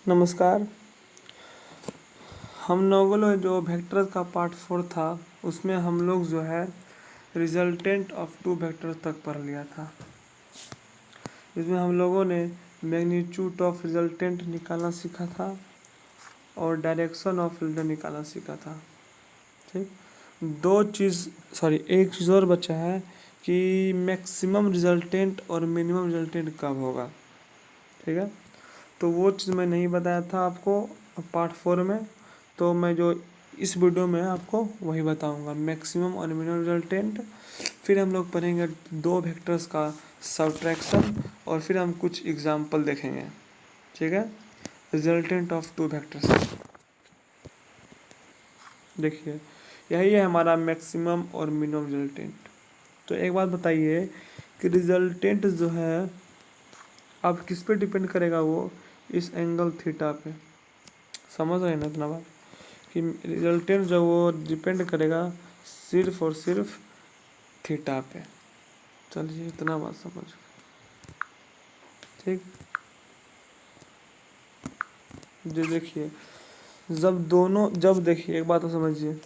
नमस्कार। हम लोगों ने जो वेक्टर का पार्ट 4 था उसमें हम लोग जो है रिजल्टेंट ऑफ टू वेक्टर तक पढ़ लिया था। इसमें हम लोगों ने मैग्नीट्यूड ऑफ रिजल्टेंट निकालना सीखा था और डायरेक्शन ऑफ रिजल्टेंट निकालना सीखा था। ठीक, एक चीज़ और बचा है कि मैक्सिमम रिजल्टेंट और मिनिमम रिजल्टेंट कब होगा। ठीक है, तो वो चीज़ मैं नहीं बताया था आपको पार्ट 4 में, तो मैं जो इस वीडियो में आपको वही बताऊंगा, मैक्सिमम और मिनिमम रिजल्टेंट। फिर हम लोग पढ़ेंगे दो वेक्टर्स का सब्ट्रैक्शन और फिर हम कुछ एग्जांपल देखेंगे। ठीक है, रिजल्टेंट ऑफ टू वेक्टर्स। देखिए, यही है हमारा मैक्सिमम और मिनिमम रिजल्टेंट। तो एक बात बताइए कि रिजल्टेंट जो है अब किस पे डिपेंड करेगा, वो इस एंगल थीटा पे। समझ रहे हैं ना इतना बात कि रिजल्टेंट जो वो डिपेंड करेगा सिर्फ और सिर्फ थीटा पे। चलिए इतना बात समझ गए। ठीक जी, देखिए जब देखिए एक बात तो समझिए,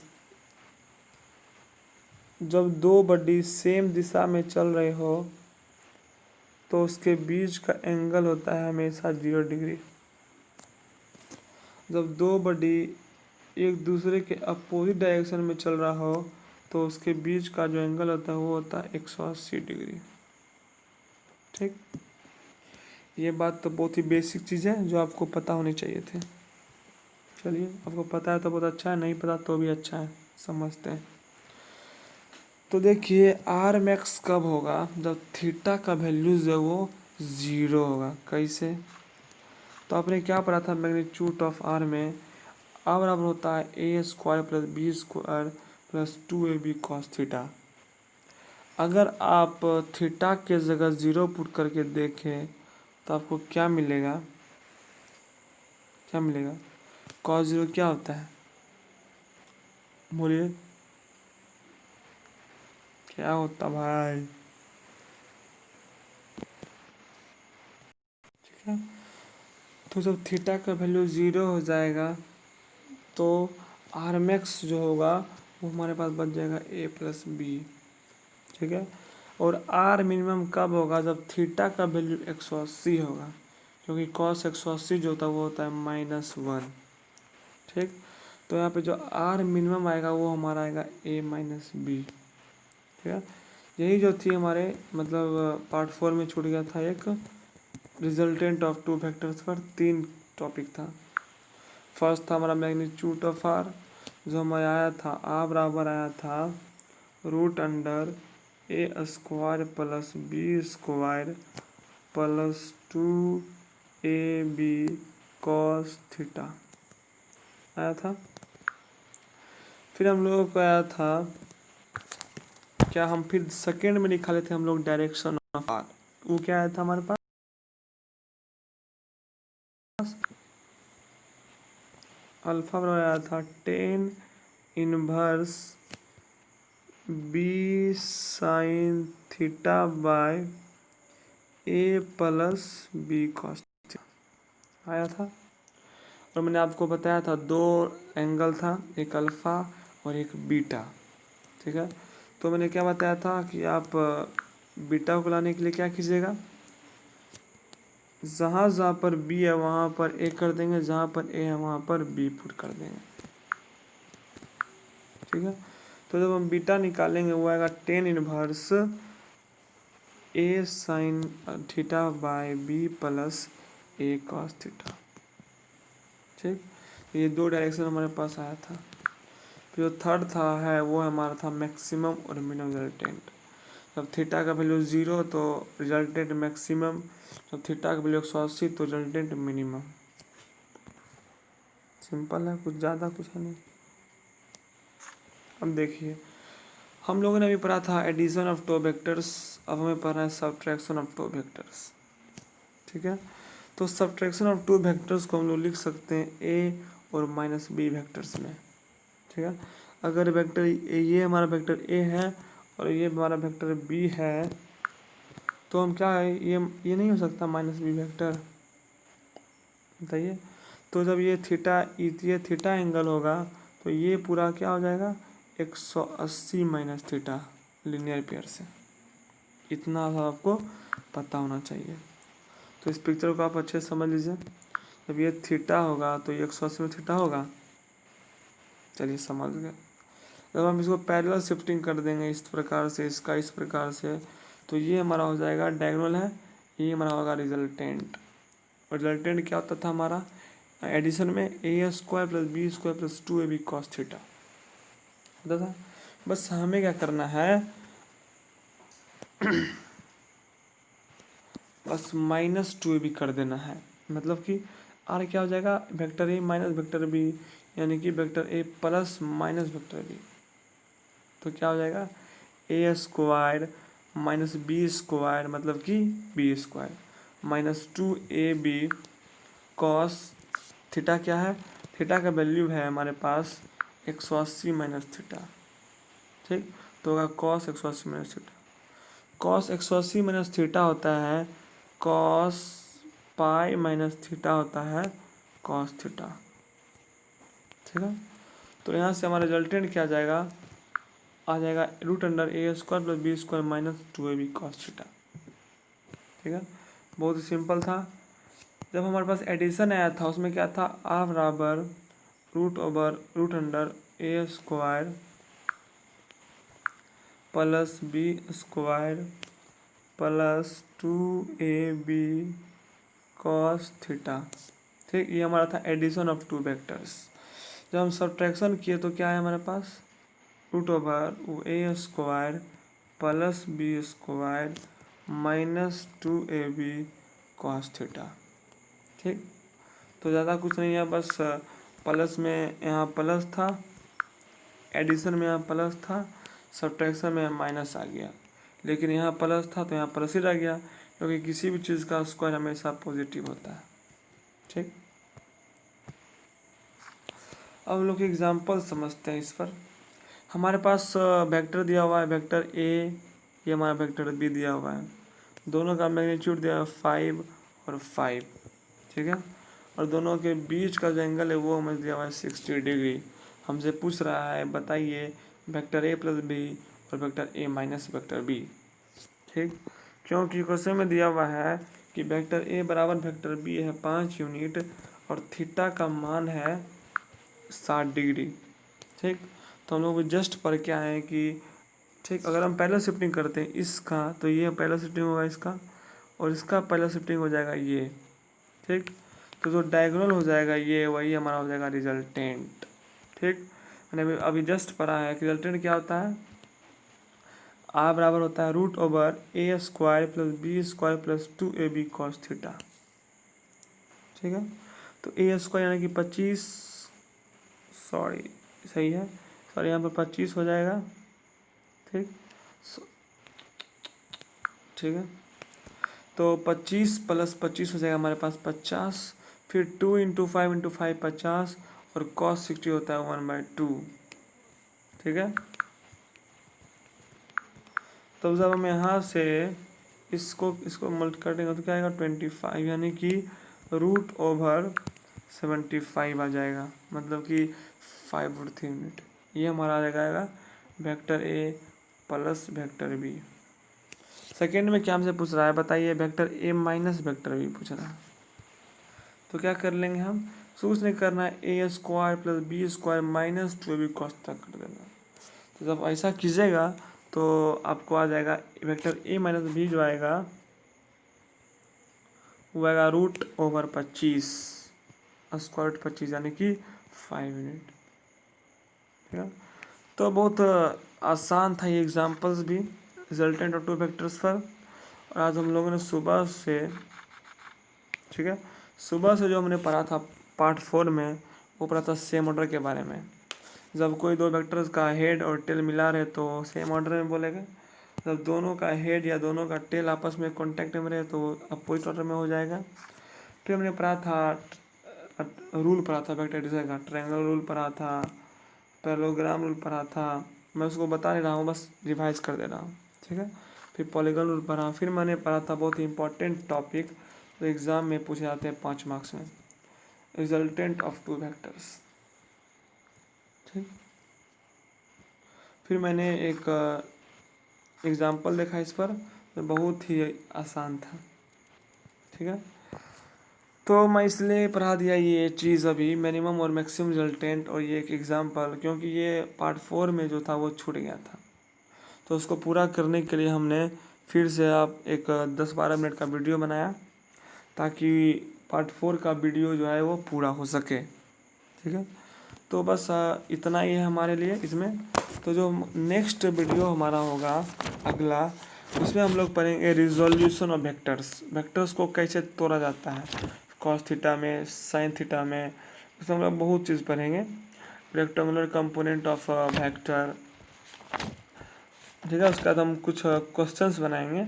जब दो बॉडी सेम दिशा में चल रहे हो तो उसके बीच का एंगल होता है हमेशा 0 डिग्री। जब दो बॉडी एक दूसरे के अपोजिट डायरेक्शन में चल रहा हो तो उसके बीच का जो एंगल होता है वो होता है 180 डिग्री। ठीक, ये बात तो बहुत ही बेसिक चीज़ है जो आपको पता होनी चाहिए थे। चलिए, आपको पता है तो बहुत अच्छा है, नहीं पता तो भी अच्छा है, समझते हैं। तो देखिए आर मैक्स कब होगा, जब थीटा का वैल्यू जो है वो 0 होगा। कैसे? तो आपने क्या पढ़ा था मैग्नीट्यूड ऑफ आर में, आर बराबर होता है A square plus B square plus 2ab cos theta. अगर आप थीटा के जगह 0 पुट करके देखें तो आपको क्या मिलेगा, कॉस 0 क्या होता है, बोलिए क्या होता भाई। ठीक है, तो जब थीटा का वैल्यू 0 हो जाएगा तो आर मैक्स जो होगा वो हमारे पास बच जाएगा ए प्लस बी। ठीक है, और आर मिनिमम कब होगा, जब थीटा का वैल्यू 180 होगा, क्योंकि कॉस 180 जो होता है वो होता है -1। ठीक, तो यहाँ पे जो आर मिनिमम आएगा वो हमारा आएगा ए माइनस बी। ठीक है, यही जो थी हमारे मतलब पार्ट 4 में छूट गया था एक रिजल्टेंट ऑफ टू फैक्टर्स पर 3 टॉपिक था। फर्स्ट था हमारा मैग्नीट्यूड ऑफ आर, जो हमारा आया था आ बराबर आया था root under A square plus B square plus 2ab cos theta आया था। फिर हम लोगों को आया था क्या, हम फिर सेकेंड में निकाले थे हम लोग डायरेक्शन ऑफ आर। वो क्या आया था हमारे पास, अल्फा बराबर आया था 10 inverse b sine theta by a plus b cos theta आया था। और मैंने आपको बताया था दो एंगल था, एक अल्फा और एक बीटा। ठीक है, तो मैंने क्या बताया था कि आप बीटा को लाने के लिए क्या कीजिएगा, जहाँ जहाँ पर बी है वहाँ पर ए कर देंगे, जहाँ पर ए है वहाँ पर बी पुट कर देंगे। ठीक है, तो जब हम बीटा निकालेंगे वो आएगा 10 inverse a sine theta by b plus a cos theta. ठीक, ये दो डायरेक्शन हमारे पास आया था। जो थर्ड था है वो हमारा था मैक्सिमम और मिनिमम रिजल्टेंट। जब थीटा का वैल्यू 0 तो रिजल्टेंट मैक्सिमम, जब थीटा का वैल्यू 180 तो रिजल्टेंट मिनिमम। सिंपल है, कुछ ज़्यादा कुछ है नहीं। अब देखिए, हम लोगों ने अभी पढ़ा था एडिशन ऑफ टू वेक्टर्स, अब हमें पढ़ना है सब्ट्रैक्शन ऑफ टू वेक्टर्स। ठीक है, तो सब्ट्रैक्शन ऑफ टू वेक्टर्स को हम लोग लिख सकते हैं ए और माइनस बी वेक्टर्स में। ठीक है, अगर वेक्टर ये हमारा वेक्टर ए है और ये हमारा वेक्टर बी है तो हम क्या है, ये नहीं हो सकता माइनस बी वेक्टर, बताइए। तो जब ये थीटा एंगल होगा तो ये पूरा क्या हो जाएगा 180 माइनस थीटा लीनियर पेयर से। इतना आपको पता होना चाहिए। तो इस पिक्चर को आप अच्छे से समझ लीजिए। जब ये थीटा होगा तो ये 180 में थीटा होगा। चलिए समझ गए। जब हम इसको पैरेलल शिफ्टिंग कर देंगे इस प्रकार से, इसका इस प्रकार से, तो ये हमारा हो जाएगा डायगोनल है, ये हमारा होगा रिजल्टेंट। और रिजल्टेंट क्या होता था हमारा एडिशन में A square plus B square plus 2ab cos theta होता था। बस हमें क्या करना है बस -2ab कर देना है। मतलब कि आर क्या हो जाएगा वेक्टर ए माइनस वेक्टर बी, यानी कि वेक्टर ए प्लस माइनस वेक्टर बी। तो क्या हो जाएगा a square minus b square मतलब कि b square minus 2ab cos theta क्या है, थीटा का वैल्यू है हमारे पास 180 माइनस थीटा। ठीक, तो होगा cos 180 minus theta. Cos 180 minus theta होता है कॉस पाई माइनस थीटा होता है कॉस थीटा। ठीक है, तो यहाँ से हमारा रिजल्टेंट क्या आ जाएगा root under A square plus B square minus 2ab cos theta. ठीक है, बहुत ही सिंपल था। जब हमारे पास एडिशन आया था उसमें क्या था आर बराबर root under A square plus B square plus 2ab cos theta. ठीक, ये हमारा था एडिशन ऑफ टू वेक्टर्स। जब हम सब्ट्रैक्शन किए तो क्या है हमारे पास root over A square plus B square minus 2ab cos theta. ठीक, तो ज़्यादा कुछ नहीं है, बस प्लस में यहाँ प्लस था, एडिशन में यहाँ प्लस था, सब्ट्रैक्शन में माइनस आ गया, लेकिन यहाँ प्लस था तो यहाँ प्लस ही रह गया, क्योंकि किसी भी चीज़ का स्क्वायर हमेशा पॉजिटिव होता है। ठीक, अब हम लोग एग्जाम्पल समझते हैं इस पर। हमारे पास वेक्टर दिया हुआ है वेक्टर ए, ये हमारा वेक्टर बी दिया हुआ है, दोनों का मैग्नीट्यूड दिया हुआ है 5 और 5। ठीक है, और दोनों के बीच का जो एंगल है वो हमें दिया हुआ है 60 डिग्री। हमसे पूछ रहा है बताइए वेक्टर ए प्लस बी और वेक्टर ए माइनस वेक्टर बी। ठीक, क्योंकि क्वेश्चन में दिया हुआ है कि वेक्टर ए बराबर वेक्टर बी है 5 यूनिट और थीटा का मान है 60 डिग्री। ठीक, तो हम लोग जस्ट पर क्या है कि ठीक अगर हम पहला शिफ्टिंग करते हैं इसका तो ये पहला शिफ्टिंग होगा इसका, और इसका पहला शिफ्टिंग हो जाएगा ये। ठीक, तो जो डायगोनल हो जाएगा ये वही हमारा हो जाएगा रिजल्टेंट। ठीक, मैंने अभी जस्ट पढ़ा है कि रिजल्टेंट क्या होता है आर बराबर होता है root over A square plus B square plus 2ab cos theta. ठीक है, तो ए स्क्वायर यानी कि 25 सही है, सॉरी यहाँ पर 25 हो जाएगा। ठीक, ठीक है, तो 25 प्लस 25 हो जाएगा हमारे पास 50, फिर 2 इंटू 5 50, और कॉस 60 होता है 1/2। ठीक है, तो जब हम यहाँ से इसको मल्ट कर देंगे तो क्या आएगा 25, यानी कि रूट ओवर 75 आ जाएगा, मतलब कि 5/3 यूनिट। ये हमारा आ जाएगा वेक्टर ए प्लस वेक्टर बी। सेकेंड में क्या हमसे पूछ रहा है बताइए वेक्टर ए माइनस वेक्टर बी पूछ रहा है, तो क्या कर लेंगे हम कुछ नहीं करना है A square plus B square minus 2ab cos तक कर देना। तो जब ऐसा कीजिएगा तो आपको आ जाएगा वेक्टर ए माइनस बी जो आएगा वो आएगा रूट ओवर 25 स्क्वायर रूट 25 यानी कि 5 यूनिट। ठीक है, तो बहुत आसान था ये एग्जांपल्स भी रिजल्टेंट ऑफ टू वेक्टर्स पर। और आज हम लोगों ने सुबह से, ठीक है, सुबह से जो हमने पढ़ा था पार्ट 4 में वो पढ़ा था सेम ऑर्डर के बारे में। जब कोई दो वेक्टर्स का हेड और टेल मिला रहे तो सेम ऑर्डर में बोलेंगे, जब दोनों का हेड या दोनों का टेल आपस में कांटेक्ट में रहे तो अपोजिट ऑर्डर में हो जाएगा। फिर हमने पढ़ा था रूल पढ़ा था वेक्टर एडिशन का, ट्रायंगल रूल पढ़ा था, पैरेललोग्राम रूल पढ़ा था, मैं उसको बता नहीं रहा हूँ बस रिवाइज कर दे रहा हूँ। ठीक है, फिर पॉलीगॉन रूल पढ़ा, फिर मैंने पढ़ा था बहुत ही इंपॉर्टेंट टॉपिक तो एग्ज़ाम में पूछे जाते हैं 5 मार्क्स में, रिजल्टेंट ऑफ टू वेक्टर्स। ठीक, फिर मैंने एक एग्जाम्पल देखा इस पर, तो बहुत ही आसान था। ठीक है, तो मैं इसलिए पढ़ा दिया ये चीज़ अभी, मिनिमम और मैक्सिमम रिजल्टेंट और ये एक एग्जाम्पल, क्योंकि ये पार्ट 4 में जो था वो छूट गया था। तो उसको पूरा करने के लिए हमने फिर से आप एक 10-12 मिनट का वीडियो बनाया, ताकि पार्ट 4 का वीडियो जो है वो पूरा हो सके। ठीक है, तो बस इतना ही है हमारे लिए इसमें। तो जो नेक्स्ट वीडियो हमारा होगा अगला, उसमें हम लोग पढ़ेंगे रिजोल्यूशन ऑफ वेक्टर्स, वेक्टर्स को कैसे तोड़ा जाता है कॉस थीटा में, साइन थीटा में, उसमें हम लोग बहुत चीज़ पढ़ेंगे। Rectangular component of vector. ठीक है, उसके बाद हम कुछ क्वेश्चंस बनाएंगे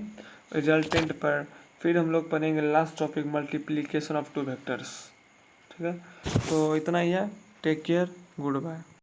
रिजल्टेंट पर। फिर हम लोग पढ़ेंगे last topic multiplication of two vectors. ठीक है, तो इतना ही है। Take care, good bye.